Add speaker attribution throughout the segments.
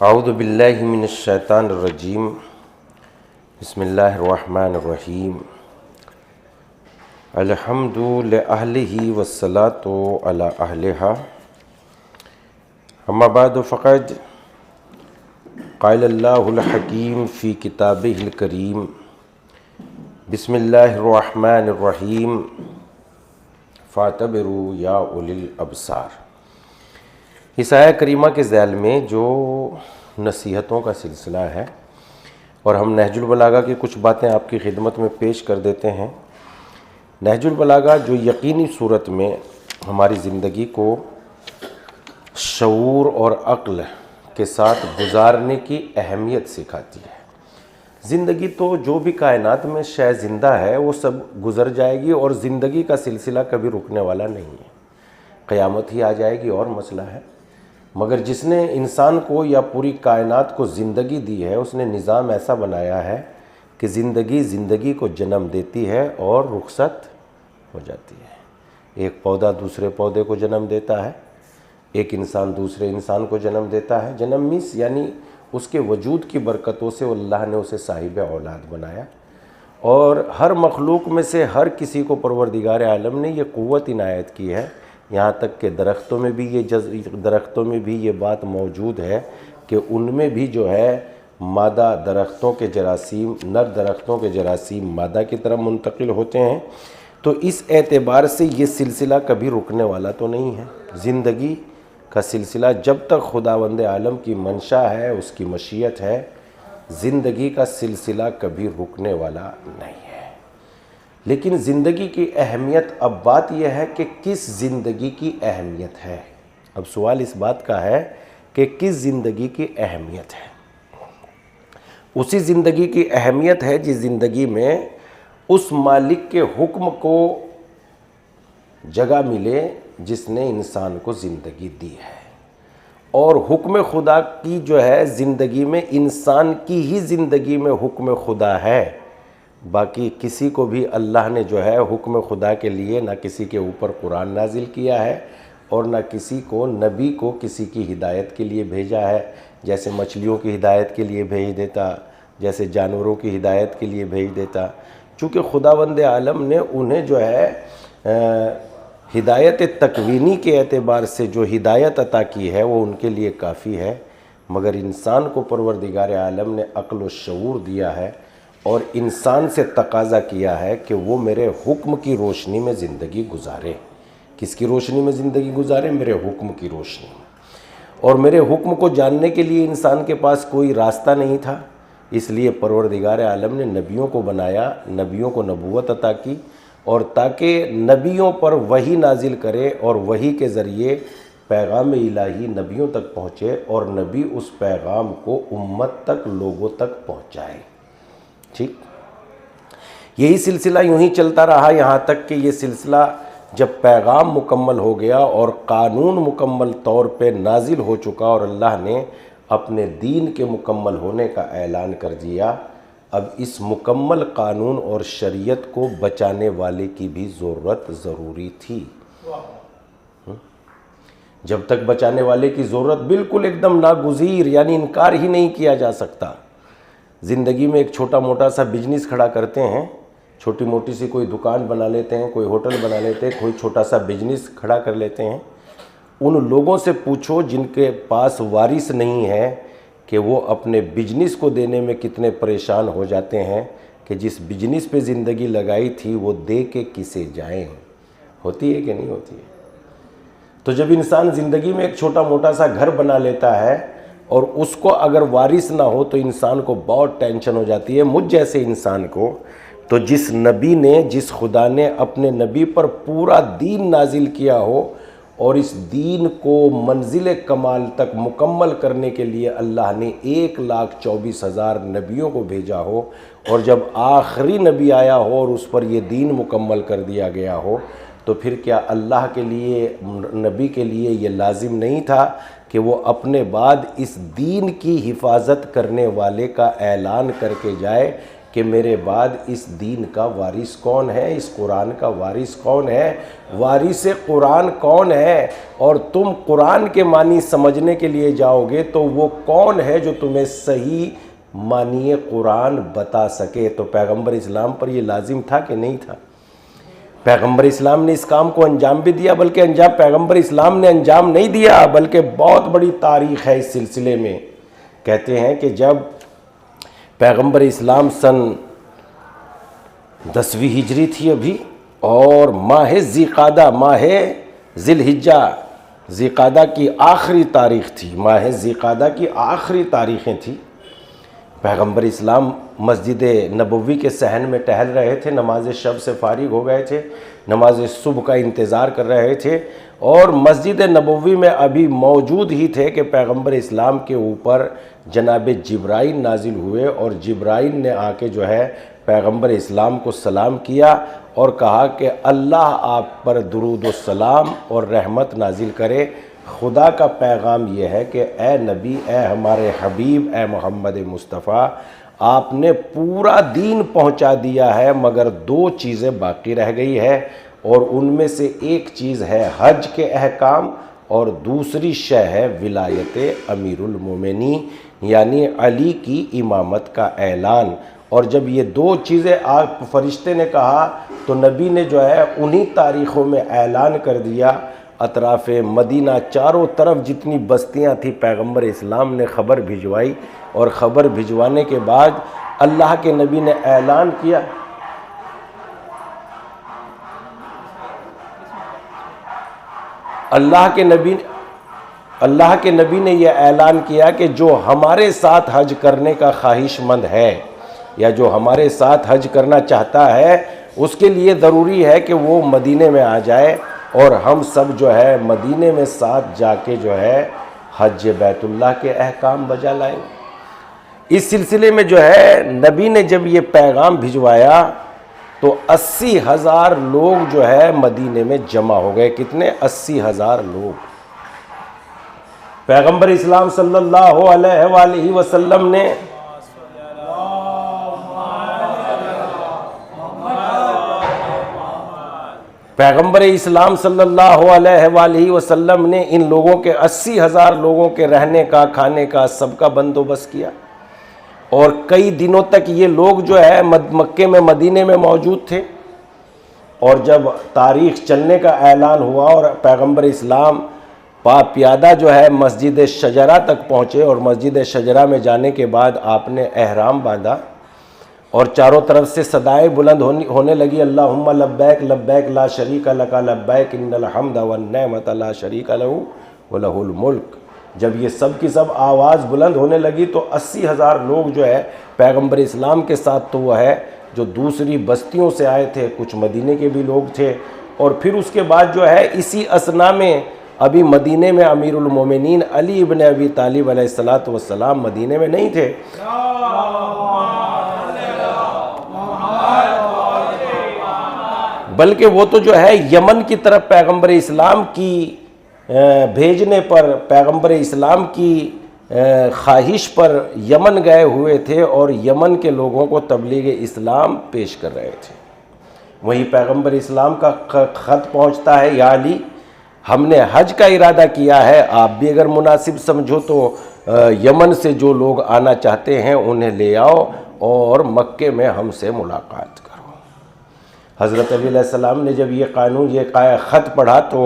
Speaker 1: اعوذ باللہ من الشیطان الرجیم بسم اللہ الرحمن الرحیم الحمد لأہلہ والصلاة علی اہلہا اما بعد فقد قال اللہ الحکیم فی کتابہ الکریم بسم اللہ الرحمن الرحیم فاعتبروا یا اولی الابصار۔ اس آیہ کریمہ کے ذیل میں جو نصیحتوں کا سلسلہ ہے اور ہم نہج البلاغہ کی کچھ باتیں آپ کی خدمت میں پیش کر دیتے ہیں۔ نہج البلاغہ جو یقینی صورت میں ہماری زندگی کو شعور اور عقل کے ساتھ گزارنے کی اہمیت سکھاتی ہے۔ زندگی تو جو بھی کائنات میں شے زندہ ہے وہ سب گزر جائے گی اور زندگی کا سلسلہ کبھی رکنے والا نہیں ہے، قیامت ہی آ جائے گی اور مسئلہ ہے۔ مگر جس نے انسان کو یا پوری کائنات کو زندگی دی ہے اس نے نظام ایسا بنایا ہے کہ زندگی کو جنم دیتی ہے اور رخصت ہو جاتی ہے۔ ایک پودا دوسرے پودے کو جنم دیتا ہے، ایک انسان دوسرے انسان کو جنم دیتا ہے۔ جنم میس یعنی اس کے وجود کی برکتوں سے اللہ نے اسے صاحب اولاد بنایا، اور ہر مخلوق میں سے ہر کسی کو پروردگار عالم نے یہ قوت عنایت کی ہے، یہاں تک کہ درختوں میں بھی یہ بات موجود ہے کہ ان میں بھی جو ہے مادہ درختوں کے جراثیم، نر درختوں کے جراثیم مادہ کی طرف منتقل ہوتے ہیں۔ تو اس اعتبار سے یہ سلسلہ کبھی رکنے والا تو نہیں ہے۔ زندگی کا سلسلہ جب تک خداوند عالم کی منشا ہے، اس کی مشیت ہے، زندگی کا سلسلہ کبھی رکنے والا نہیں ہے۔ لیکن زندگی کی اہمیت، اب بات یہ ہے کہ کس زندگی کی اہمیت ہے۔ اب سوال اس بات کا ہے کہ کس زندگی کی اہمیت ہے۔ اسی زندگی کی اہمیت ہے جس زندگی میں اس مالک کے حکم کو جگہ ملے جس نے انسان کو زندگی دی ہے، اور حکم خدا کی جو ہے زندگی میں، انسان کی ہی زندگی میں حکم خدا ہے۔ باقی کسی کو بھی اللہ نے جو ہے حکم خدا کے لیے نہ کسی کے اوپر قرآن نازل کیا ہے اور نہ کسی کو نبی کو کسی کی ہدایت کے لیے بھیجا ہے۔ جیسے مچھلیوں کی ہدایت کے لیے بھیج دیتا، جیسے جانوروں کی ہدایت کے لیے بھیج دیتا۔ چونکہ خداوند عالم نے انہیں جو ہے ہدایت تکوینی کے اعتبار سے جو ہدایت عطا کی ہے وہ ان کے لیے کافی ہے، مگر انسان کو پروردگار عالم نے عقل و شعور دیا ہے اور انسان سے تقاضا کیا ہے کہ وہ میرے حکم کی روشنی میں زندگی گزارے۔ کس کی روشنی میں زندگی گزارے؟ میرے حکم کی روشنی میں۔ اور میرے حکم کو جاننے کے لیے انسان کے پاس کوئی راستہ نہیں تھا، اس لیے پروردگار عالم نے نبیوں کو بنایا، نبیوں کو نبوت عطا کی، اور تاکہ نبیوں پر وحی نازل کرے اور وحی کے ذریعے پیغام الہی نبیوں تک پہنچے اور نبی اس پیغام کو امت تک، لوگوں تک پہنچائے۔ ٹھیک، یہی سلسلہ یوں ہی چلتا رہا یہاں تک کہ یہ سلسلہ جب پیغام مکمل ہو گیا اور قانون مکمل طور پہ نازل ہو چکا اور اللہ نے اپنے دین کے مکمل ہونے کا اعلان کر دیا، اب اس مکمل قانون اور شریعت کو بچانے والے کی بھی ضرورت ضروری تھی۔ جب تک بچانے والے کی ضرورت بالکل ایک دم ناگزیر، یعنی انکار ہی نہیں کیا جا سکتا۔ زندگی میں ایک چھوٹا موٹا سا بزنس کھڑا کرتے ہیں، چھوٹی موٹی سی کوئی دکان بنا لیتے ہیں، کوئی ہوٹل بنا لیتے ہیں، کوئی چھوٹا سا بزنس کھڑا کر لیتے ہیں۔ ان لوگوں سے پوچھو جن کے پاس وارث نہیں ہے کہ وہ اپنے بزنس کو دینے میں کتنے پریشان ہو جاتے ہیں کہ جس بزنس پہ زندگی لگائی تھی وہ دے کے کسے جائیں۔ ہوتی ہے کہ نہیں ہوتی ہے؟ تو جب انسان زندگی میں ایک چھوٹا موٹا سا گھر بنا لیتا ہے اور اس کو اگر وارث نہ ہو تو انسان کو بہت ٹینشن ہو جاتی ہے، مجھ جیسے انسان کو۔ تو جس نبی نے، جس خدا نے اپنے نبی پر پورا دین نازل کیا ہو اور اس دین کو منزل کمال تک مکمل کرنے کے لیے اللہ نے 1,24,000 نبیوں کو بھیجا ہو، اور جب آخری نبی آیا ہو اور اس پر یہ دین مکمل کر دیا گیا ہو، تو پھر کیا اللہ کے لیے، نبی کے لیے یہ لازم نہیں تھا کہ وہ اپنے بعد اس دین کی حفاظت کرنے والے کا اعلان کر کے جائے کہ میرے بعد اس دین کا وارث کون ہے، اس قرآن کا وارث کون ہے، وارث قرآن کون ہے، اور تم قرآن کے معنی سمجھنے کے لیے جاؤ گے تو وہ کون ہے جو تمہیں صحیح معنی قرآن بتا سکے۔ تو پیغمبر اسلام پر یہ لازم تھا کہ نہیں تھا؟ پیغمبر اسلام نے اس کام کو انجام بھی دیا، بلکہ انجام پیغمبر اسلام نے انجام نہیں دیا، بلکہ بہت بڑی تاریخ ہے اس سلسلے میں۔ کہتے ہیں کہ جب پیغمبر اسلام سن 10ویں ہجری تھی ابھی، اور ماہ ذیقعدہ، ماہ ذی الحجہ، ذیقعدہ کی آخری تاریخ تھی، ماہ ذیقعدہ کی آخری تاریخیں تھی، پیغمبر اسلام مسجد نبوی کے صحن میں ٹہل رہے تھے، نماز شب سے فارغ ہو گئے تھے، نماز صبح کا انتظار کر رہے تھے، اور مسجد نبوی میں ابھی موجود ہی تھے کہ پیغمبر اسلام کے اوپر جناب جبرائیل نازل ہوئے، اور جبرائیل نے آ کے جو ہے پیغمبر اسلام کو سلام کیا اور کہا کہ اللہ آپ پر درود و سلام اور رحمت نازل کرے۔ خدا کا پیغام یہ ہے کہ اے نبی، اے ہمارے حبیب، اے محمد مصطفیٰ، آپ نے پورا دین پہنچا دیا ہے، مگر 2 چیزیں باقی رہ گئی ہے، اور ان میں سے ایک چیز ہے حج کے احکام، اور دوسری شے ہے ولایت امیر المومنین، یعنی علی کی امامت کا اعلان۔ اور جب یہ 2 چیزیں آپ فرشتے نے کہا تو نبی نے جو ہے انہی تاریخوں میں اعلان کر دیا۔ اطراف مدینہ چاروں طرف جتنی بستیاں تھیں، پیغمبر اسلام نے خبر بھجوائی، اور خبر بھجوانے کے بعد اللہ کے نبی نے اعلان کیا، اللہ کے نبی نے یہ اعلان کیا کہ جو ہمارے ساتھ حج کرنے کا خواہش مند ہے، یا جو ہمارے ساتھ حج کرنا چاہتا ہے، اس کے لیے ضروری ہے کہ وہ مدینے میں آ جائے، اور ہم سب جو ہے مدینے میں ساتھ جا کے جو ہے حج بیت اللہ کے احکام بجا لائیں گے۔ اس سلسلے میں جو ہے نبی نے جب یہ پیغام بھجوایا تو 80,000 لوگ جو ہے مدینے میں جمع ہو گئے۔ کتنے؟ 80,000 لوگ۔ پیغمبر اسلام صلی اللہ علیہ وآلہ وسلم نے پیغمبر اسلام صلی اللہ علیہ وآلہ وسلم نے ان لوگوں کے 80,000 لوگوں کے رہنے کا، کھانے کا، سب کا بندوبست کیا، اور کئی دنوں تک یہ لوگ جو ہے مکے میں، مدینے میں موجود تھے۔ اور جب تاریخ چلنے کا اعلان ہوا اور پیغمبر اسلام پیادہ جو ہے مسجد شجرہ تک پہنچے، اور مسجد شجرہ میں جانے کے بعد آپ نے احرام باندھا، اور چاروں طرف سے صدائیں بلند ہونے لگی، اللہم لبیک لبیک لا شریک لک لبیک ان الحمد والنعمت لا شریک لہ ولہ الملک۔ جب یہ سب کی سب آواز بلند ہونے لگی تو 80,000 لوگ جو ہے پیغمبر اسلام کے ساتھ تو وہ ہے جو دوسری بستیوں سے آئے تھے، کچھ مدینے کے بھی لوگ تھے، اور پھر اس کے بعد جو ہے اسی اثنا میں ابھی مدینے میں امیر المومنین علی ابن ابی طالب علیہ السلام مدینے میں نہیں تھے۔ بلکہ وہ تو جو ہے یمن کی طرف پیغمبر اسلام کی بھیجنے پر، پیغمبر اسلام کی خواہش پر یمن گئے ہوئے تھے، اور یمن کے لوگوں کو تبلیغ اسلام پیش کر رہے تھے۔ وہیں پیغمبر اسلام کا خط پہنچتا ہے، یا علی، ہم نے حج کا ارادہ کیا ہے، آپ بھی اگر مناسب سمجھو تو یمن سے جو لوگ آنا چاہتے ہیں انہیں لے آؤ، اور مکے میں ہم سے ملاقات کرو۔ حضرت علی علیہ السلام نے جب یہ قانون، یہ خط پڑھا تو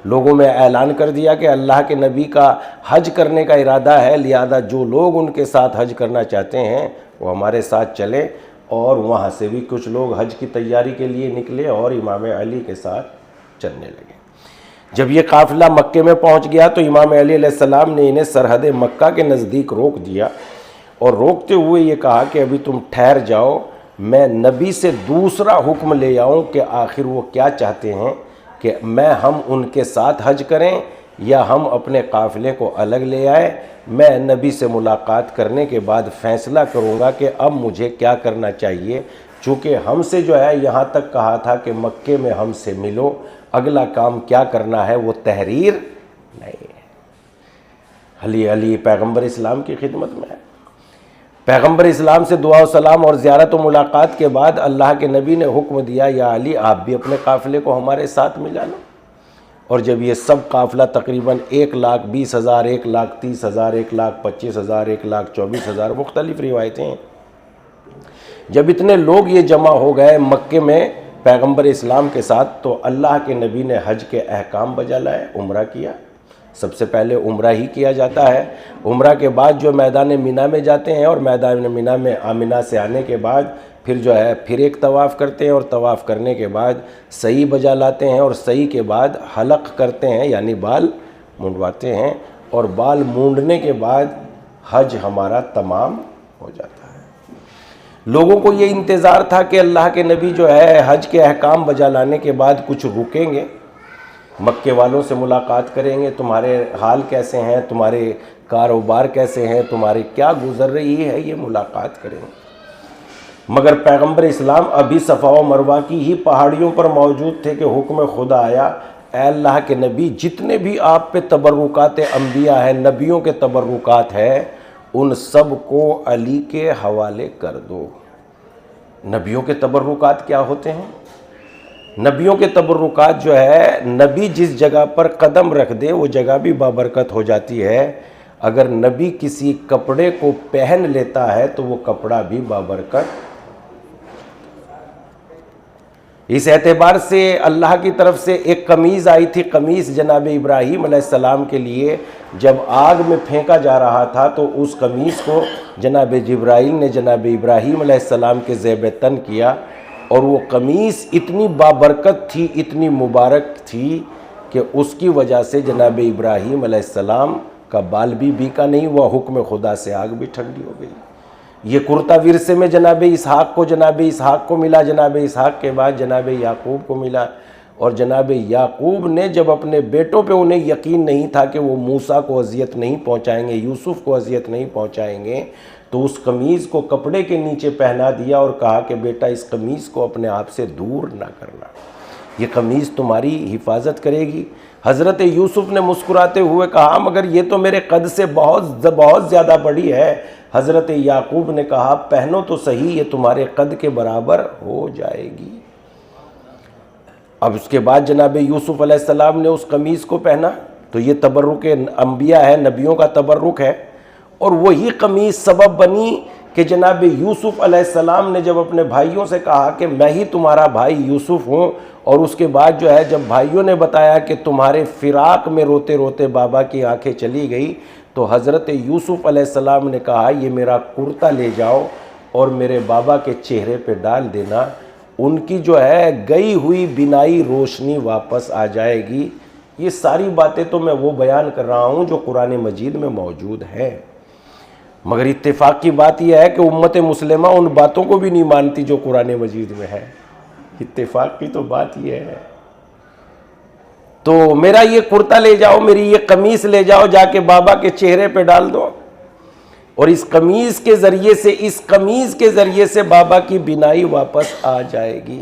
Speaker 1: لوگوں میں اعلان کر دیا کہ اللہ کے نبی کا حج کرنے کا ارادہ ہے، لہذا جو لوگ ان کے ساتھ حج کرنا چاہتے ہیں وہ ہمارے ساتھ چلیں۔ اور وہاں سے بھی کچھ لوگ حج کی تیاری کے لیے نکلے اور امام علی کے ساتھ چلنے لگے۔ جب یہ قافلہ مکے میں پہنچ گیا تو امام علی علیہ السلام نے انہیں سرحد مکہ کے نزدیک روک دیا، اور روکتے ہوئے یہ کہا کہ ابھی تم ٹھہر جاؤ، میں نبی سے دوسرا حکم لے آؤں کہ آخر وہ کیا چاہتے ہیں، کہ ہم ان کے ساتھ حج کریں یا ہم اپنے قافلے کو الگ لے آئے۔ میں نبی سے ملاقات کرنے کے بعد فیصلہ کروں گا کہ اب مجھے کیا کرنا چاہیے، چونکہ ہم سے جو ہے یہاں تک کہا تھا کہ مکے میں ہم سے ملو، اگلا کام کیا کرنا ہے وہ تحریر نہیں ہے۔ علی پیغمبر اسلام کی خدمت میں ہے۔ پیغمبر اسلام سے دعا و سلام اور زیارت و ملاقات کے بعد اللہ کے نبی نے حکم دیا یا علی آپ بھی اپنے قافلے کو ہمارے ساتھ ملا لو۔ اور جب یہ سب قافلہ تقریباً 1,20,000 1,30,000 1,25,000 1,24,000 مختلف روایتیں ہیں، جب اتنے لوگ یہ جمع ہو گئے مکے میں پیغمبر اسلام کے ساتھ، تو اللہ کے نبی نے حج کے احکام بجا لائے، عمرہ کیا۔ سب سے پہلے عمرہ ہی کیا جاتا ہے۔ عمرہ کے بعد جو میدان مینا میں جاتے ہیں، اور میدان مینا میں آمنہ سے آنے کے بعد پھر جو ہے پھر ایک طواف کرتے ہیں، اور طواف کرنے کے بعد سعی بجا لاتے ہیں، اور سعی کے بعد حلق کرتے ہیں یعنی بال منڈواتے ہیں، اور بال مونڈنے کے بعد حج ہمارا تمام ہو جاتا ہے۔ لوگوں کو یہ انتظار تھا کہ اللہ کے نبی جو ہے حج کے احکام بجا لانے کے بعد کچھ رکیں گے، مکے والوں سے ملاقات کریں گے، تمہارے حال کیسے ہیں، تمہارے کاروبار کیسے ہیں، تمہاری کیا گزر رہی ہے، یہ ملاقات کریں گے۔ مگر پیغمبر اسلام ابھی صفا و مروہ کی ہی پہاڑیوں پر موجود تھے کہ حکم خدا آیا، اے اللہ کے نبی جتنے بھی آپ پہ تبرکات انبیاء ہیں، نبیوں کے تبرکات ہیں، ان سب کو علی کے حوالے کر دو۔ نبیوں کے تبرکات کیا ہوتے ہیں؟ نبیوں کے تبرکات جو ہے، نبی جس جگہ پر قدم رکھ دے وہ جگہ بھی بابرکت ہو جاتی ہے۔ اگر نبی کسی کپڑے کو پہن لیتا ہے تو وہ کپڑا بھی بابرکت۔ اس اعتبار سے اللہ کی طرف سے ایک قمیض آئی تھی، قمیض جناب ابراہیم علیہ السلام کے لیے، جب آگ میں پھینکا جا رہا تھا تو اس قمیض کو جناب جبرائیل نے جناب ابراہیم علیہ السلام کے زیب تن کیا، اور وہ قمیض اتنی بابرکت تھی، اتنی مبارک تھی کہ اس کی وجہ سے جناب ابراہیم علیہ السلام کا بال بھی بیکا نہیں ہوا، حکم خدا سے آگ بھی ٹھنڈی ہو گئی۔ یہ کرتا ورثے میں جناب اسحاق کو ملا، جناب اسحاق کے بعد جناب یعقوب کو ملا، اور جناب یعقوب نے جب اپنے بیٹوں پہ انہیں یقین نہیں تھا کہ وہ موسیٰ کو اذیت نہیں پہنچائیں گے، یوسف کو اذیت نہیں پہنچائیں گے، تو اس قمیض کو کپڑے کے نیچے پہنا دیا اور کہا کہ بیٹا اس قمیض کو اپنے آپ سے دور نہ کرنا، یہ قمیض تمہاری حفاظت کرے گی۔ حضرت یوسف نے مسکراتے ہوئے کہا مگر یہ تو میرے قد سے بہت زیادہ بڑی ہے۔ حضرت یعقوب نے کہا پہنو تو صحیح، یہ تمہارے قد کے برابر ہو جائے گی۔ اب اس کے بعد جناب یوسف علیہ السلام نے اس قمیض کو پہنا، تو یہ تبرک انبیاء ہے، نبیوں کا تبرک ہے، اور وہی قمیض سبب بنی کہ جناب یوسف علیہ السلام نے جب اپنے بھائیوں سے کہا کہ میں ہی تمہارا بھائی یوسف ہوں، اور اس کے بعد جو ہے جب بھائیوں نے بتایا کہ تمہارے فراق میں روتے روتے بابا کی آنکھیں چلی گئی، تو حضرت یوسف علیہ السلام نے کہا یہ میرا کرتا لے جاؤ اور میرے بابا کے چہرے پہ ڈال دینا، ان کی جو ہے گئی ہوئی بینائی روشنی واپس آ جائے گی۔ یہ ساری باتیں تو میں وہ بیان کر رہا ہوں جو قرآن مجید میں موجود ہے، مگر اتفاق کی بات یہ ہے کہ امت مسلمہ ان باتوں کو بھی نہیں مانتی جو قرآن مجید میں ہے۔ اتفاق کی تو بات یہ ہے۔ تو میرا یہ کرتا لے جاؤ، میری یہ قمیص لے جاؤ، جا کے بابا کے چہرے پہ ڈال دو، اور اس قمیص کے ذریعے سے بابا کی بینائی واپس آ جائے گی۔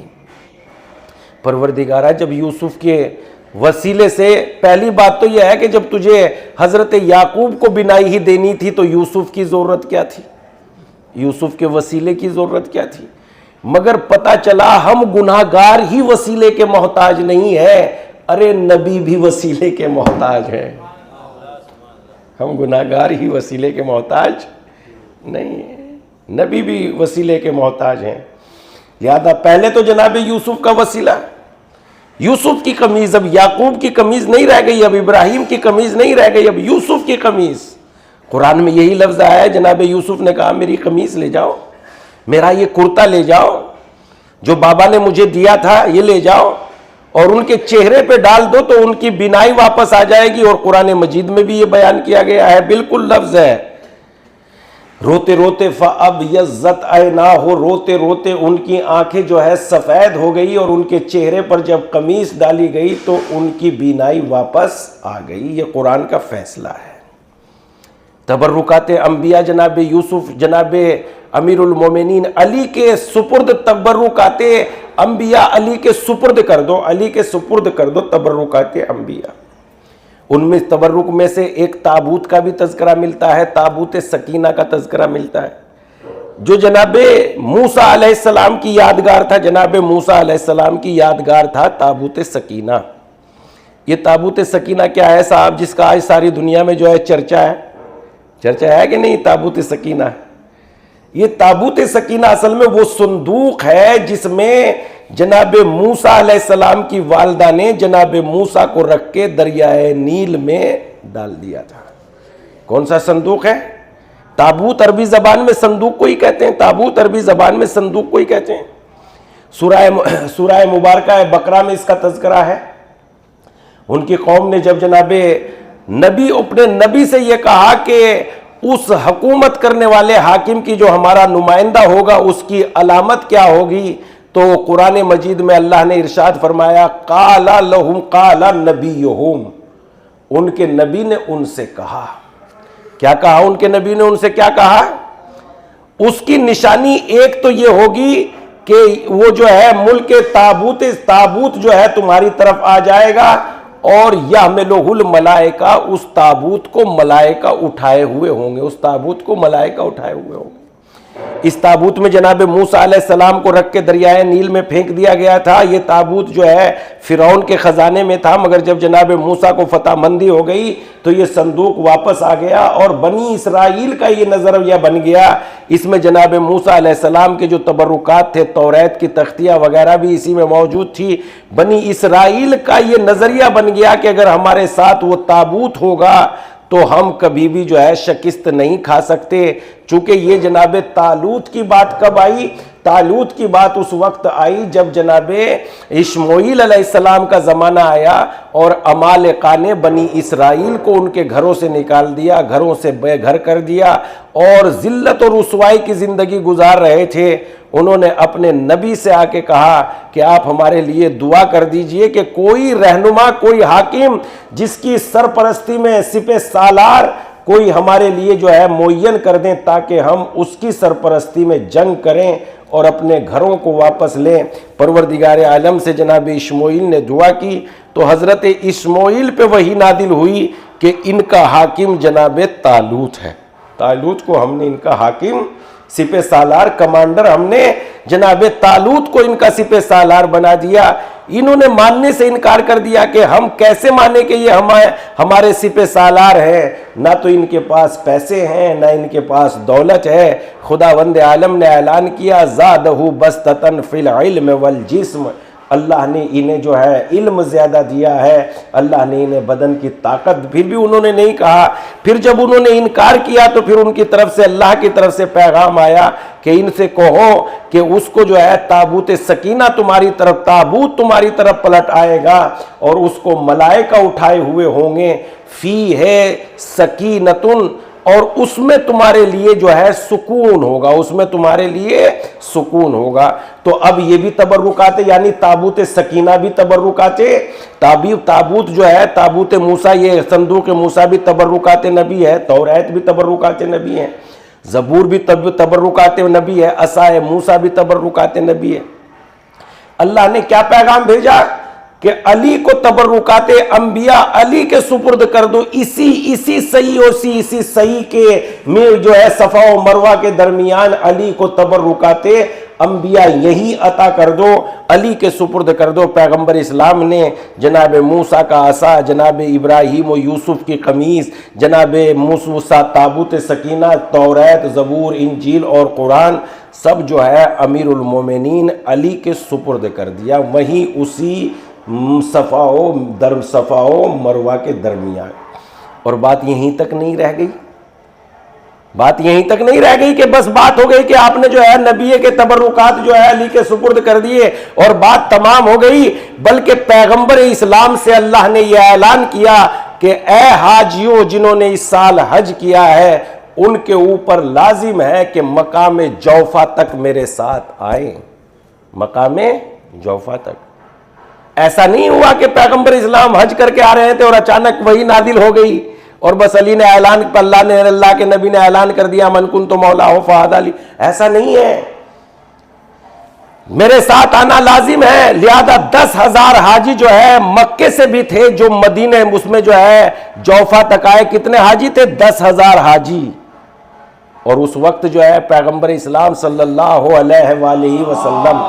Speaker 1: پروردگارہ جب یوسف کے وسیلے سے، پہلی بات تو یہ ہے کہ جب تجھے حضرت یعقوب کو بینائی ہی دینی تھی تو یوسف کی ضرورت کیا تھی، یوسف کے وسیلے کی ضرورت کیا تھی؟ مگر پتہ چلا ہم گناہگار ہی وسیلے کے محتاج نہیں ہیں، ارے نبی بھی وسیلے کے محتاج ہیں۔ ہم گناہگار ہی وسیلے کے محتاج نہیں ہیں، نبی بھی وسیلے کے محتاج ہیں۔ لہذا پہلے تو جناب یوسف کا وسیلہ، یوسف کی قمیض، اب یعقوب کی قمیض نہیں رہ گئی، اب ابراہیم کی قمیض نہیں رہ گئی، اب یوسف کی قمیض۔ قرآن میں یہی لفظ آیا ہے، جناب یوسف نے کہا میری قمیض لے جاؤ، میرا یہ کرتا لے جاؤ جو بابا نے مجھے دیا تھا، یہ لے جاؤ اور ان کے چہرے پہ ڈال دو تو ان کی بینائی واپس آ جائے گی۔ اور قرآن مجید میں بھی یہ بیان کیا گیا ہے، بالکل لفظ ہے، روتے روتے فَأَبْيَضَّتْ عَيْنَاهُ، روتے روتے ان کی آنکھیں جو ہے سفید ہو گئی، اور ان کے چہرے پر جب قمیص ڈالی گئی تو ان کی بینائی واپس آ گئی۔ یہ قرآن کا فیصلہ ہے۔ تبرکات انبیاء جناب یوسف، جناب امیر المومنین علی کے سپرد، تبرکات انبیاء علی کے سپرد کر دو، علی کے سپرد کر دو تبرکات انبیاء۔ ان میں تبرک میں سے ایک تابوت کا بھی تذکرہ ملتا ہے، تابوت سکینہ کا تذکرہ ملتا ہے۔ جو جناب موسیٰ علیہ السلام کی یادگار تھا، جناب موسیٰ علیہ السلام کی یادگار تھا تابوت سکینہ۔ یہ تابوت سکینہ کیا ہے صاحب، جس کا آج ساری دنیا میں جو ہے چرچا ہے کہ نہیں؟ تابوت سکینہ، یہ تابوت سکینہ اصل میں وہ صندوق ہے جس میں جناب موسیٰ علیہ السلام کی والدہ نے جناب موسیٰ کو رکھ کے دریائے نیل میں ڈال دیا تھا۔ کون سا صندوق ہے؟ تابوت عربی زبان میں صندوق کو ہی کہتے ہیں، تابوت عربی زبان میں صندوق کو ہی کہتے ہیں۔ سورہ مبارکہ بقرہ میں اس کا تذکرہ ہے۔ ان کی قوم نے جب جناب اپنے نبی سے یہ کہا کہ اس حکومت کرنے والے حاکم کی جو ہمارا نمائندہ ہوگا اس کی علامت کیا ہوگی، تو قرآن مجید میں اللہ نے ارشاد فرمایا قال لہم قال نبیہم، ان کے نبی نے ان سے کہا، کیا کہا ان کے نبی نے ان سے کیا کہا؟ اس کی نشانی ایک تو یہ ہوگی کہ وہ جو ہے ملک تابوت جو ہے تمہاری طرف آ جائے گا، اور یحملہ الملائکہ، اس تابوت کو ملائکہ اٹھائے ہوئے ہوں گے، اس تابوت کو ملائکہ اٹھائے ہوئے ہوں گے۔ اس تابوت میں جناب موسیٰ علیہ السلام کو رکھ کے دریائے نیل میں پھینک دیا گیا تھا۔ یہ تابوت جو ہے فرعون کے خزانے میں تھا، مگر جب جناب موسیٰ کو فتح مندی ہو گئی تو یہ صندوق واپس آ گیا، اور بنی اسرائیل کا یہ نظریہ بن گیا۔ اس میں جناب موسیٰ علیہ السلام کے جو تبرکات تھے، توریت کی تختیاں وغیرہ بھی اسی میں موجود تھی۔ بنی اسرائیل کا یہ نظریہ بن گیا کہ اگر ہمارے ساتھ وہ تابوت ہوگا تو ہم کبھی بھی جو ہے شکست نہیں کھا سکتے، چونکہ یہ جناب طالوت کی بات کب آئی؟ طالوت کی بات اس وقت آئی جب جناب اشمعیل علیہ السلام کا زمانہ آیا اور عمالقہ نے بنی اسرائیل کو ان کے گھروں سے نکال دیا، گھروں سے بے گھر کر دیا، اور ذلت اور رسوائی کی زندگی گزار رہے تھے۔ انہوں نے اپنے نبی سے آ کے کہا کہ آپ ہمارے لیے دعا کر دیجئے کہ کوئی رہنما، کوئی حاکم جس کی سرپرستی میں سپہ سالار کوئی ہمارے لیے جو ہے معین کر دیں، تاکہ ہم اس کی سرپرستی میں جنگ کریں اور اپنے گھروں کو واپس لیں۔ پروردگار عالم سے جناب اشمعیل نے دعا کی تو حضرت اشمعیل پہ وحی نازل ہوئی کہ ان کا حاکم جناب طالوت ہے۔ طالوت کو ہم نے ان کا حاکم، سپہ سالار، کمانڈر، ہم نے جناب طالوت کو ان کا سپہ سالار بنا دیا۔ انہوں نے ماننے سے انکار کر دیا کہ ہم کیسے مانے کہ یہ ہمارے سپہ سالار ہیں، نہ تو ان کے پاس پیسے ہیں، نہ ان کے پاس دولت ہے۔ خداوند عالم نے اعلان کیا زادہ بسطۃ فی العلم والجسم، اللہ نے انہیں جو ہے علم زیادہ دیا ہے، اللہ نے انہیں بدن کی طاقت، پھر بھی انہوں نے نہیں کہا۔ پھر جب انہوں نے انکار کیا تو پھر ان کی طرف سے، اللہ کی طرف سے پیغام آیا کہ ان سے کہو کہ اس کو جو ہے تابوت سکینہ تمہاری طرف، تابوت تمہاری طرف پلٹ آئے گا اور اس کو ملائکہ اٹھائے ہوئے ہوں گے، فی ہے سکینتن، اور اس میں تمہارے لیے جو ہے سکون ہوگا، اس میں تمہارے لیے سکون ہوگا۔ تو اب یہ بھی تبرکات، یعنی تابوت سکینہ بھی تبرکات، تابوت جو ہے تابوت موسیٰ، یہ صندوق موسیٰ بھی تبرکات نبی ہے، توریت بھی تبرکات نبی ہے، زبور بھی تبرکات نبی ہے، عصائے موسیٰ بھی تبرکات نبی ہے۔ اللہ نے کیا پیغام بھیجا کہ علی کو تبرکات انبیاء علی کے سپرد کر دو، اسی صحیح کے میں جو ہے صفا و مروہ کے درمیان علی کو تبرکات انبیاء یہی عطا کر دو، علی کے سپرد کر دو۔ پیغمبر اسلام نے جناب موسیٰ کا عصا، جناب ابراہیم و یوسف کی قمیص، جناب موسیٰ تابوت سکینہ، توریت، زبور، انجیل اور قرآن سب جو ہے امیر المومنین علی کے سپرد کر دیا، وہیں اسی صفا و مروہ کے درمیان۔ اور بات یہیں تک نہیں رہ گئی، بات یہیں تک نہیں رہ گئی کہ بس بات ہو گئی کہ آپ نے جو ہے نبی کے تبرکات جو ہے علی کے سپرد کر دیے اور بات تمام ہو گئی، بلکہ پیغمبر اسلام سے اللہ نے یہ اعلان کیا کہ اے حاجیوں جنہوں نے اس سال حج کیا ہے، ان کے اوپر لازم ہے کہ مقام جوفہ تک میرے ساتھ آئیں، مقام جوفہ تک۔ ایسا نہیں ہوا کہ پیغمبر اسلام حج کر کے آ رہے تھے اور اچانک وہی نازل ہو گئی اور بس علی نے اعلان، اللہ کے نبی نے اعلان کر دیا من کنت مولا فہذا علی، ایسا نہیں ہے، میرے ساتھ آنا لازم ہے۔ لہذا 10,000 حاجی جو ہے مکے سے بھی تھے جو مدینے اس میں جو ہے جوفہ تک آئے۔ کتنے حاجی تھے؟ 10,000 حاجی، اور اس وقت جو ہے پیغمبر اسلام صلی اللہ علیہ وآلہ وسلم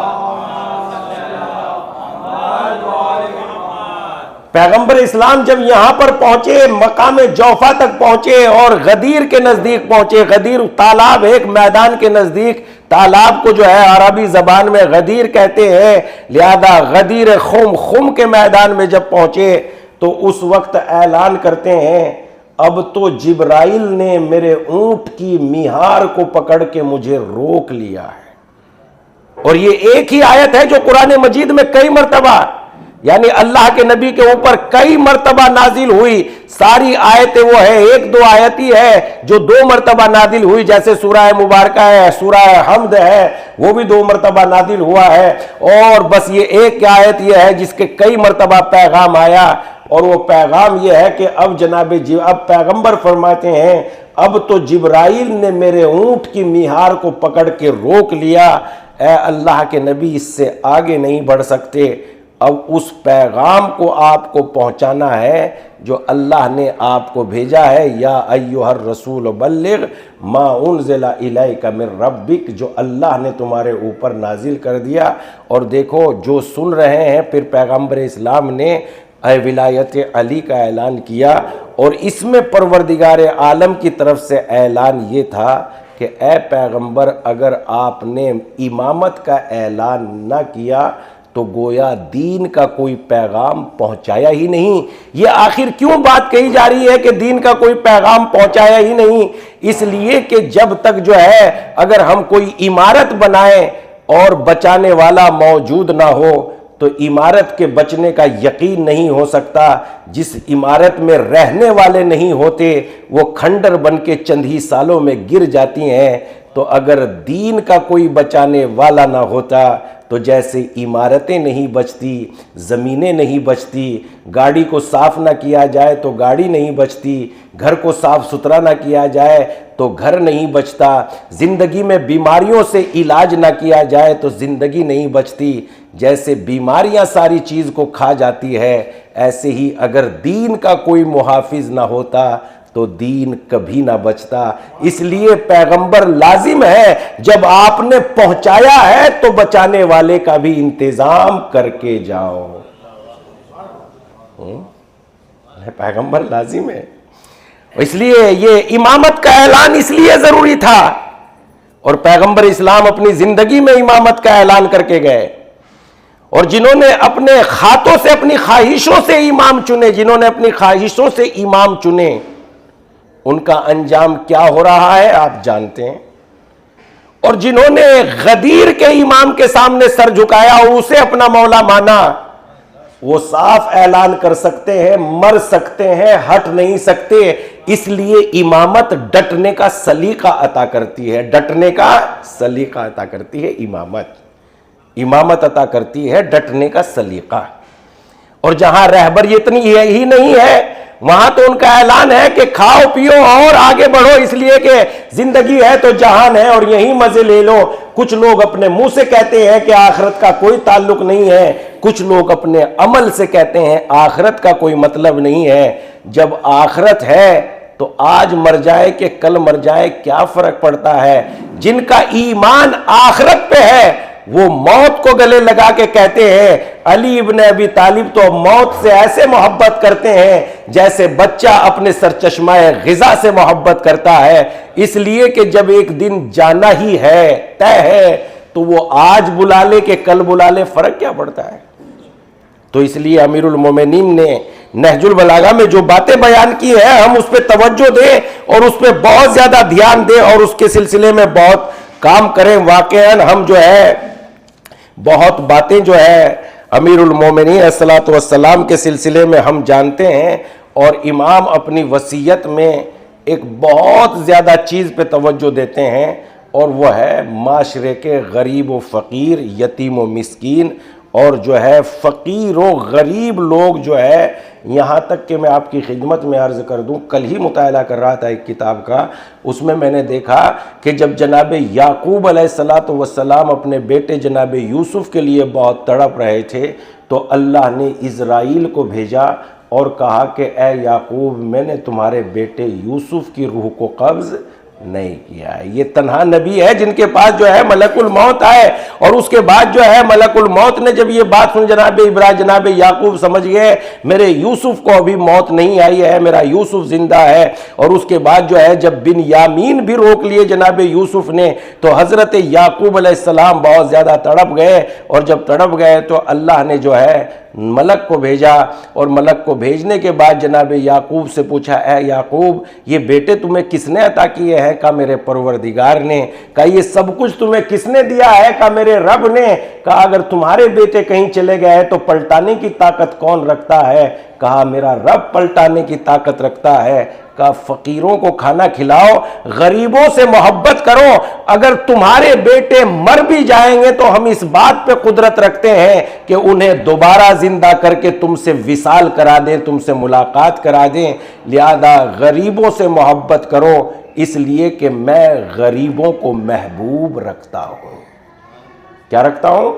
Speaker 1: پیغمبر اسلام جب یہاں پر پہنچے، مقام جوفا تک پہنچے اور غدیر کے نزدیک پہنچے، غدیر تالاب ایک میدان کے نزدیک، تالاب کو جو ہے عربی زبان میں غدیر کہتے ہیں، لہذا غدیر خم کے میدان میں جب پہنچے تو اس وقت اعلان کرتے ہیں اب تو جبرائیل نے میرے اونٹ کی میہار کو پکڑ کے مجھے روک لیا ہے۔ اور یہ ایک ہی آیت ہے جو قرآن مجید میں کئی مرتبہ، یعنی اللہ کے نبی کے اوپر کئی مرتبہ نازل ہوئی، ساری آیتیں وہ ہے، ایک دو آیت ہی ہے جو 2 مرتبہ نازل ہوئی، جیسے سورہ مبارکہ ہے، سورہ حمد ہے، وہ بھی 2 مرتبہ نازل ہوا ہے، اور بس یہ ایک آیت یہ ہے جس کے کئی مرتبہ پیغام آیا، اور وہ پیغام یہ ہے کہ اب اب پیغمبر فرماتے ہیں اب تو جبرائیل نے میرے اونٹ کی میہار کو پکڑ کے روک لیا، اے اللہ کے نبی اس سے آگے نہیں بڑھ سکتے، اب اس پیغام کو آپ کو پہنچانا ہے جو اللہ نے آپ کو بھیجا ہے، یا ایھا الرسول بلغ ما انزل الیک من ربک، جو اللہ نے تمہارے اوپر نازل کر دیا۔ اور دیکھو جو سن رہے ہیں، پھر پیغمبر اسلام نے ولایت علی کا اعلان کیا، اور اس میں پروردگار عالم کی طرف سے اعلان یہ تھا کہ اے پیغمبر اگر آپ نے امامت کا اعلان نہ کیا تو گویا دین کا کوئی پیغام پہنچایا ہی نہیں۔ یہ آخر کیوں بات کہی جا رہی ہے کہ دین کا کوئی پیغام پہنچایا ہی نہیں؟ اس لیے کہ جب تک جو ہے اگر ہم کوئی عمارت بنائیں اور بچانے والا موجود نہ ہو تو عمارت کے بچنے کا یقین نہیں ہو سکتا۔ جس عمارت میں رہنے والے نہیں ہوتے وہ کھنڈر بن کے چند ہی سالوں میں گر جاتی ہیں، تو اگر دین کا کوئی بچانے والا نہ ہوتا تو جیسے عمارتیں نہیں بچتی، زمینیں نہیں بچتی، گاڑی کو صاف نہ کیا جائے تو گاڑی نہیں بچتی، گھر کو صاف ستھرا نہ کیا جائے تو گھر نہیں بچتا، زندگی میں بیماریوں سے علاج نہ کیا جائے تو زندگی نہیں بچتی، جیسے بیماریاں ساری چیز کو کھا جاتی ہے، ایسے ہی اگر دین کا کوئی محافظ نہ ہوتا تو دین کبھی نہ بچتا۔ اس لیے پیغمبر لازم ہے، جب آپ نے پہنچایا ہے تو بچانے والے کا بھی انتظام کر کے جاؤ۔ پیغمبر لازم ہے، اس لیے یہ امامت کا اعلان اس لیے ضروری تھا، اور پیغمبر اسلام اپنی زندگی میں امامت کا اعلان کر کے گئے۔ اور جنہوں نے اپنے ہاتھوں سے اپنی خواہشوں سے امام چنے، جنہوں نے اپنی خواہشوں سے امام چنے، ان کا انجام کیا ہو رہا ہے آپ جانتے ہیں۔ اور جنہوں نے غدیر کے امام کے سامنے سر جھکایا اور اسے اپنا مولا مانا، وہ صاف اعلان کر سکتے ہیں مر سکتے ہیں، ہٹ نہیں سکتے۔ اس لیے امامت ڈٹنے کا سلیقہ عطا کرتی ہے، ڈٹنے کا سلیقہ عطا کرتی ہے امامت عطا کرتی ہے ڈٹنے کا سلیقہ۔ اور جہاں رہبر اتنی ہی نہیں ہے وہاں تو ان کا اعلان ہے کہ کھاؤ پیو اور آگے بڑھو، اس لیے کہ زندگی ہے تو جہان ہے اور یہی مزے لے لو۔ کچھ لوگ اپنے منہ سے کہتے ہیں کہ آخرت کا کوئی تعلق نہیں ہے، کچھ لوگ اپنے عمل سے کہتے ہیں آخرت کا کوئی مطلب نہیں ہے۔ جب آخرت ہے تو آج مر جائے کہ کل مر جائے کیا فرق پڑتا ہے؟ جن کا ایمان آخرت پہ ہے وہ موت کو گلے لگا کے کہتے ہیں۔ علی ابن ابی طالب تو موت سے ایسے محبت کرتے ہیں جیسے بچہ اپنے سرچشمہ غذا سے محبت کرتا ہے، اس لیے کہ جب ایک دن جانا ہی ہے، طے ہے، تو وہ آج بلا لے کہ کل بلا لے، فرق کیا پڑتا ہے؟ تو اس لیے امیر المومنین نے نہج البلاغہ میں جو باتیں بیان کی ہے ہم اس پہ توجہ دیں اور اس پہ بہت زیادہ دھیان دیں اور اس کے سلسلے میں بہت کام کریں۔ واقعاً ہم جو ہے بہت باتیں جو ہے امیر المومنین الصلاۃ والسلام کے سلسلے میں ہم جانتے ہیں، اور امام اپنی وصیت میں ایک بہت زیادہ چیز پہ توجہ دیتے ہیں، اور وہ ہے معاشرے کے غریب و فقیر، یتیم و مسکین، اور جو ہے فقیر و غریب لوگ جو ہے، یہاں تک کہ میں آپ کی خدمت میں عرض کر دوں، کل ہی مطالعہ کر رہا تھا ایک کتاب کا، اس میں نے دیکھا کہ جب جناب یعقوب علیہ السلام اپنے بیٹے جناب یوسف کے لیے بہت تڑپ رہے تھے تو اللہ نے اسرائیل کو بھیجا اور کہا کہ اے یعقوب میں نے تمہارے بیٹے یوسف کی روح کو قبض نہیں کیا ہے. یہ تنہا نبی ہے جن کے پاس جو ہے ملک الموت آئے, اور اس کے بعد جو ہے ملک الموت نے جب یہ بات سن, جناب یعقوب سمجھ گئے میرے یوسف کو ابھی موت نہیں آئی ہے, میرا یوسف زندہ ہے. اور اس کے بعد جو ہے جب بن یامین بھی روک لیے جناب یوسف نے, تو حضرت یعقوب علیہ السلام بہت زیادہ تڑپ گئے, اور جب تڑپ گئے تو اللہ نے جو ہے ملک کو بھیجا, اور ملک کو بھیجنے کے بعد جناب یعقوب سے پوچھا, اے یعقوب یہ بیٹے تمہیں کس نے عطا کیے ہیں؟ کہا میرے پروردگار نے. کہا یہ سب کچھ تمہیں کس نے دیا ہے؟ کہا میرے رب نے. کہا اگر تمہارے بیٹے کہیں چلے گئے تو پلٹانے کی طاقت کون رکھتا ہے؟ کہا میرا رب پلٹانے کی طاقت رکھتا ہے. کہا فقیروں کو کھانا کھلاؤ, غریبوں سے محبت کرو. اگر تمہارے بیٹے مر بھی جائیں گے تو ہم اس بات پہ قدرت رکھتے ہیں کہ انہیں دوبارہ زندہ کر کے تم سے وصال کرا دیں, تم سے ملاقات کرا دیں. لہذا غریبوں سے محبت کرو, اس لیے کہ میں غریبوں کو محبوب رکھتا ہوں. کیا رکھتا ہوں؟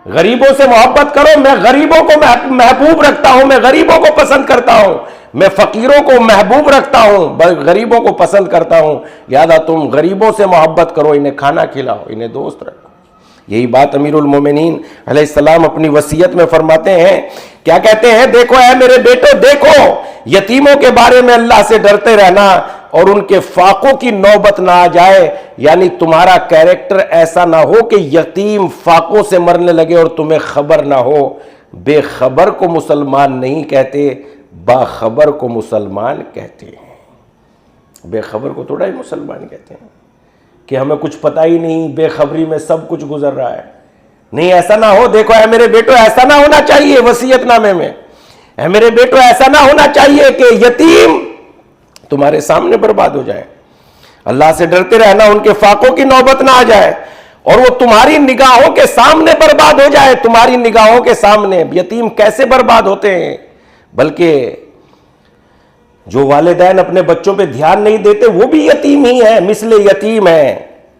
Speaker 1: غریبوں سے محبت کرو, میں غریبوں کو محبوب رکھتا ہوں, میں غریبوں کو پسند کرتا ہوں, میں فقیروں کو محبوب رکھتا ہوں, غریبوں کو پسند کرتا ہوں. لہذا تم غریبوں سے محبت کرو, انہیں کھانا کھلاؤ, انہیں دوست رکھو. یہی بات امیر المومنین علیہ السلام اپنی وصیت میں فرماتے ہیں. کیا کہتے ہیں؟ دیکھو اے میرے بیٹو, دیکھو یتیموں کے بارے میں اللہ سے ڈرتے رہنا, اور ان کے فاقوں کی نوبت نہ آ جائے. یعنی تمہارا کیریکٹر ایسا نہ ہو کہ یتیم فاقوں سے مرنے لگے اور تمہیں خبر نہ ہو. بے خبر کو مسلمان نہیں کہتے, باخبر کو مسلمان کہتے ہیں. بے خبر کو تھوڑا ہی مسلمان کہتے ہیں کہ ہمیں کچھ پتہ ہی نہیں, بے خبری میں سب کچھ گزر رہا ہے. نہیں, ایسا نہ ہو. دیکھو اے میرے بیٹو, ایسا نہ ہونا چاہیے وصیت نامے میں. اے میرے بیٹو, ایسا نہ ہونا چاہیے کہ یتیم تمہارے سامنے برباد ہو جائے. اللہ سے ڈرتے رہنا, ان کے فاقوں کی نوبت نہ آ جائے اور وہ تمہاری نگاہوں کے سامنے برباد ہو جائے. تمہاری نگاہوں کے سامنے یتیم کیسے برباد ہوتے ہیں؟ بلکہ جو والدین اپنے بچوں پہ دھیان نہیں دیتے وہ بھی یتیم ہی ہیں, مثل یتیم ہیں.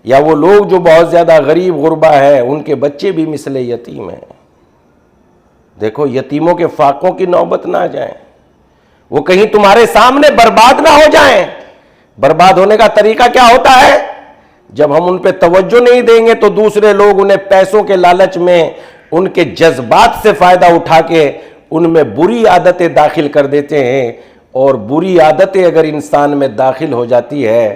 Speaker 1: یا وہ لوگ جو بہت زیادہ غریب غربا ہیں, ان کے بچے بھی مثل یتیم ہیں. دیکھو یتیموں کے فاقوں کی نوبت نہ آ جائیں, وہ کہیں تمہارے سامنے برباد نہ ہو جائیں. برباد ہونے کا طریقہ کیا ہوتا ہے؟ جب ہم ان پہ توجہ نہیں دیں گے تو دوسرے لوگ انہیں پیسوں کے لالچ میں, ان کے جذبات سے فائدہ اٹھا کے ان میں بری عادتیں داخل کر دیتے ہیں. اور بری عادتیں اگر انسان میں داخل ہو جاتی ہے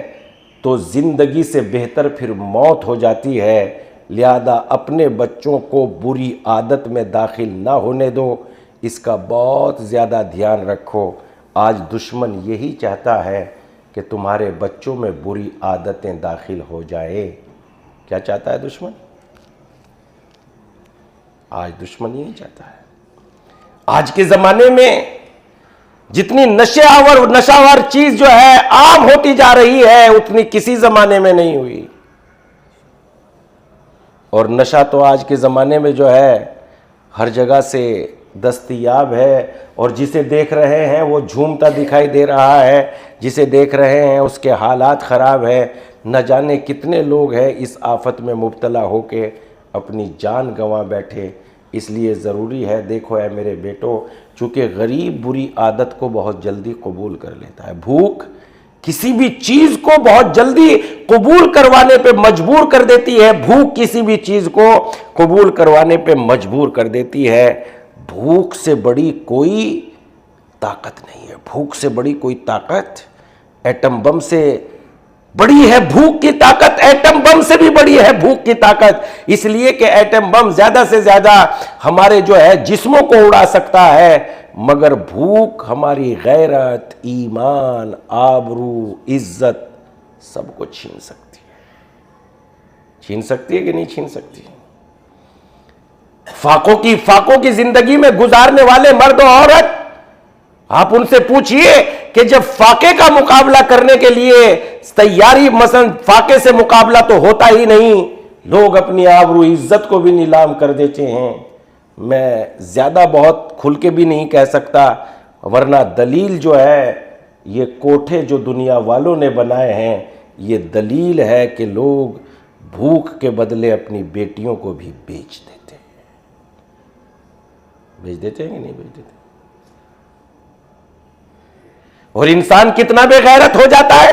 Speaker 1: تو زندگی سے بہتر پھر موت ہو جاتی ہے. لہذا اپنے بچوں کو بری عادت میں داخل نہ ہونے دو, اس کا بہت زیادہ دھیان رکھو. آج دشمن یہی چاہتا ہے کہ تمہارے بچوں میں بری عادتیں داخل ہو جائے. کیا چاہتا ہے دشمن؟ آج دشمن یہی چاہتا ہے. آج کے زمانے میں جتنی نشاور چیز جو ہے عام ہوتی جا رہی ہے, اتنی کسی زمانے میں نہیں ہوئی. اور نشہ تو آج کے زمانے میں جو ہے ہر جگہ سے دستیاب ہے, اور جسے دیکھ رہے ہیں وہ جھومتا دکھائی دے رہا ہے, جسے دیکھ رہے ہیں اس کے حالات خراب ہیں. نہ جانے کتنے لوگ ہیں اس آفت میں مبتلا ہو کے اپنی جان گنوا بیٹھے. اس لیے ضروری ہے, دیکھو اے میرے بیٹو, چونکہ غریب بری عادت کو بہت جلدی قبول کر لیتا ہے. بھوک کسی بھی چیز کو بہت جلدی قبول کروانے پہ مجبور کر دیتی ہے. بھوک کسی بھی چیز کو قبول کروانے پہ مجبور کر دیتی ہے. بھوک سے بڑی کوئی طاقت نہیں ہے. بھوک سے بڑی کوئی طاقت ایٹم بم سے بڑی ہے. بھوک کی طاقت ایٹم بم سے بھی بڑی ہے. بھوک کی طاقت اس لیے کہ ایٹم بم زیادہ سے زیادہ ہمارے جو ہے جسموں کو اڑا سکتا ہے, مگر بھوک ہماری غیرت, ایمان, آبرو, عزت سب کو چھین سکتی ہے. چھین سکتی ہے کہ نہیں چھین سکتی؟ فاقوں کی زندگی میں گزارنے والے مرد و عورت, آپ ان سے پوچھئے کہ جب فاقے کا مقابلہ کرنے کے لیے تیاری, مثلا فاقے سے مقابلہ تو ہوتا ہی نہیں, لوگ اپنی آبرو عزت کو بھی نیلام کر دیتے ہیں. میں زیادہ بہت کھل کے بھی نہیں کہہ سکتا, ورنہ دلیل جو ہے یہ کوٹھے جو دنیا والوں نے بنائے ہیں, یہ دلیل ہے کہ لوگ بھوک کے بدلے اپنی بیٹیوں کو بھی بیچ دیتے ہیں. بیچ دیتے ہیں کہ نہیں بیچ دیتے؟ اور انسان کتنا بے غیرت ہو جاتا ہے.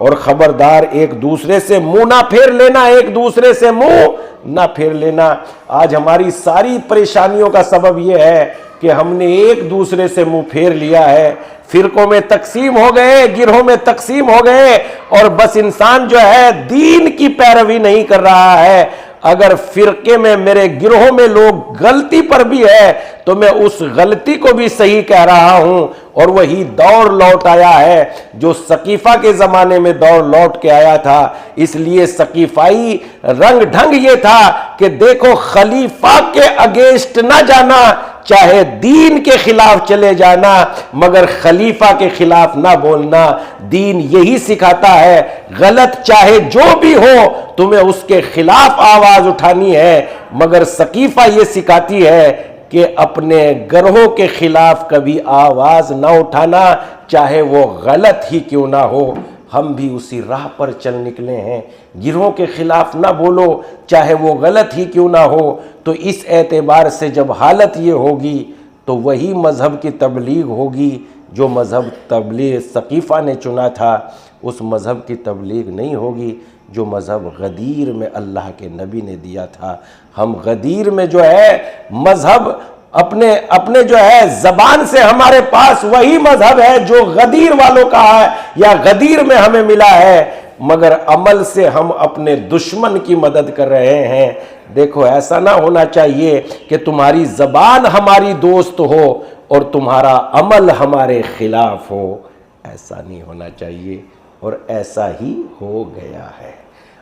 Speaker 1: اور خبردار ایک دوسرے سے منہ نہ پھیر لینا، ایک دوسرے سے منہ نہ پھیر لینا۔ آج ہماری ساری پریشانیوں کا سبب یہ ہے کہ ہم نے ایک دوسرے سے منہ پھیر لیا ہے، فرقوں میں تقسیم ہو گئے، گروہوں میں تقسیم ہو گئے، اور بس انسان جو ہے دین کی پیروی نہیں کر رہا ہے۔ اگر فرقے میں میرے گروہوں میں لوگ غلطی پر بھی ہے تو میں اس غلطی کو بھی صحیح کہہ رہا ہوں، اور وہی دور لوٹ آیا ہے جو سقیفہ کے زمانے میں دور لوٹ کے آیا تھا۔ اس لیے سقیفائی رنگ ڈھنگ یہ تھا کہ دیکھو خلیفہ کے اگینسٹ نہ جانا، چاہے دین کے خلاف چلے جانا، مگر خلیفہ کے خلاف نہ بولنا۔ دین یہی سکھاتا ہے، غلط چاہے جو بھی ہو تمہیں اس کے خلاف آواز اٹھانی ہے، مگر سقیفہ یہ سکھاتی ہے کہ اپنے گروہوں کے خلاف کبھی آواز نہ اٹھانا، چاہے وہ غلط ہی کیوں نہ ہو۔ ہم بھی اسی راہ پر چل نکلے ہیں، گروہوں کے خلاف نہ بولو چاہے وہ غلط ہی کیوں نہ ہو۔ تو اس اعتبار سے جب حالت یہ ہوگی تو وہی مذہب کی تبلیغ ہوگی جو مذہب تبلیغ سقیفہ نے چنا تھا، اس مذہب کی تبلیغ نہیں ہوگی جو مذہب غدیر میں اللہ کے نبی نے دیا تھا۔ ہم غدیر میں جو ہے مذہب اپنے جو ہے زبان سے ہمارے پاس وہی مذہب ہے جو غدیر والوں کا ہے یا غدیر میں ہمیں ملا ہے، مگر عمل سے ہم اپنے دشمن کی مدد کر رہے ہیں۔ دیکھو ایسا نہ ہونا چاہیے کہ تمہاری زبان ہماری دوست ہو اور تمہارا عمل ہمارے خلاف ہو، ایسا نہیں ہونا چاہیے، اور ایسا ہی ہو گیا ہے۔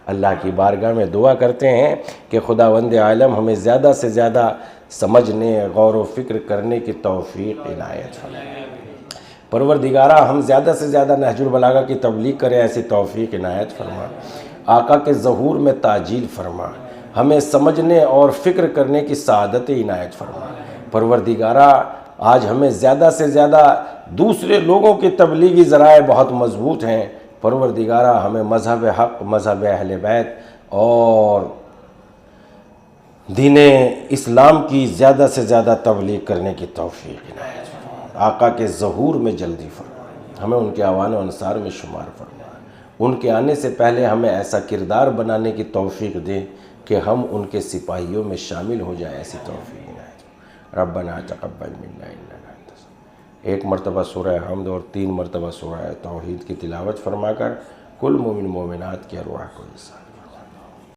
Speaker 1: اللہ کی بارگاہ میں دعا کرتے ہیں کہ خداوند عالم ہمیں زیادہ سے زیادہ سمجھنے، غور و فکر کرنے کی توفیق عنایت فرمائے۔ پروردگارہ ہم زیادہ سے زیادہ نہج البلاغہ کی تبلیغ کریں، ایسی توفیق عنایت فرما۔ آقا کے ظہور میں تعجیل فرما، ہمیں سمجھنے اور فکر کرنے کی سعادت عنایت فرما۔ پروردگارہ آج ہمیں زیادہ سے زیادہ دوسرے لوگوں کی تبلیغی ذرائع بہت مضبوط ہیں، پروردگارہ ہمیں مذہب حق، مذہب اہل بیت اور دین اسلام کی زیادہ سے زیادہ تبلیغ کرنے کی توفیق عنایت فرما۔ آقا کے ظہور میں جلدی فرما، ہمیں ان کے اعوان و انصار میں شمار فرما۔ ان کے آنے سے پہلے ہمیں ایسا کردار بنانے کی توفیق دے کہ ہم ان کے سپاہیوں میں شامل ہو جائیں، ایسی توفیق عنایت فرما۔ ربنا تقبل منا انک انت السمیع۔ ایک مرتبہ سورہ حمد اور 3 مرتبہ سورہ توحید کی تلاوت فرما کر کل مومن مومنات کی ارواح کو حصہ